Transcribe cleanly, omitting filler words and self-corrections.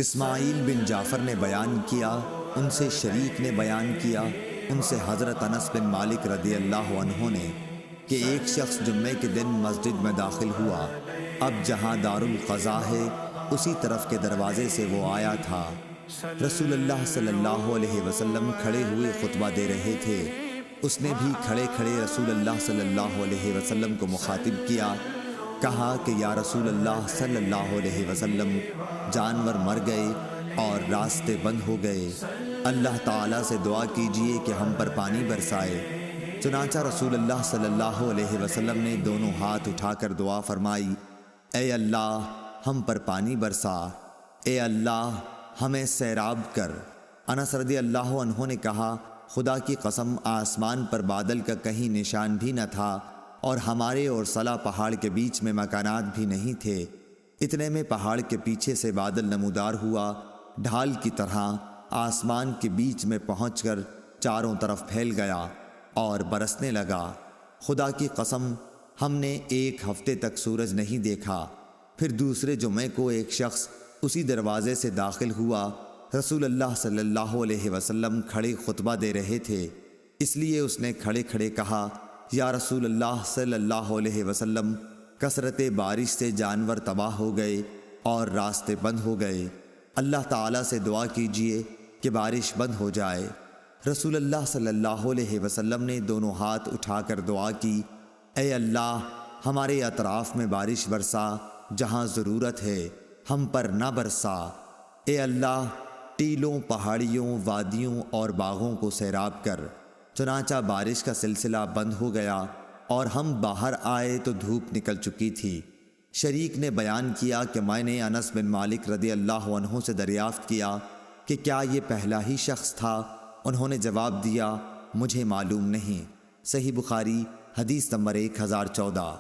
اسماعیل بن جعفر نے بیان کیا، ان سے شریک نے بیان کیا، ان سے حضرت انس بن مالک رضی اللہ عنہ نے کہ ایک شخص جمعے کے دن مسجد میں داخل ہوا۔ اب جہاں دار القضاء ہے اسی طرف کے دروازے سے وہ آیا تھا۔ رسول اللہ صلی اللہ علیہ وسلم کھڑے ہوئے خطبہ دے رہے تھے۔ اس نے بھی کھڑے کھڑے رسول اللہ صلی اللہ علیہ وسلم کو مخاطب کیا، کہا کہ یا رسول اللہ صلی اللہ علیہ وسلم، جانور مر گئے اور راستے بند ہو گئے، اللہ تعالیٰ سے دعا کیجئے کہ ہم پر پانی برسائے۔ چنانچہ رسول اللہ صلی اللہ علیہ وسلم نے دونوں ہاتھ اٹھا کر دعا فرمائی، اے اللہ ہم پر پانی برسا، اے اللہ ہمیں سیراب کر۔ انس رضی اللہ عنہ نے کہا، خدا کی قسم آسمان پر بادل کا کہیں نشان بھی نہ تھا اور ہمارے اور صلا پہاڑ کے بیچ میں مکانات بھی نہیں تھے۔ اتنے میں پہاڑ کے پیچھے سے بادل نمودار ہوا، ڈھال کی طرح آسمان کے بیچ میں پہنچ کر چاروں طرف پھیل گیا اور برسنے لگا۔ خدا کی قسم ہم نے ایک ہفتے تک سورج نہیں دیکھا۔ پھر دوسرے جمعے کو ایک شخص اسی دروازے سے داخل ہوا۔ رسول اللہ صلی اللہ علیہ وسلم کھڑے خطبہ دے رہے تھے، اس لیے اس نے کھڑے کھڑے کہا، یا رسول اللہ صلی اللہ علیہ وسلم، کثرت بارش سے جانور تباہ ہو گئے اور راستے بند ہو گئے، اللہ تعالیٰ سے دعا کیجئے کہ بارش بند ہو جائے۔ رسول اللہ صلی اللہ علیہ وسلم نے دونوں ہاتھ اٹھا کر دعا کی، اے اللہ ہمارے اطراف میں بارش برسا، جہاں ضرورت ہے ہم پر نہ برسا۔ اے اللہ ٹیلوں، پہاڑیوں، وادیوں اور باغوں کو سیراب کر۔ چنانچہ بارش کا سلسلہ بند ہو گیا اور ہم باہر آئے تو دھوپ نکل چکی تھی۔ شریک نے بیان کیا کہ میں نے انس بن مالک رضی اللہ عنہ سے دریافت کیا کہ کیا یہ پہلا ہی شخص تھا؟ انہوں نے جواب دیا، مجھے معلوم نہیں۔ صحیح بخاری حدیث نمبر 1014۔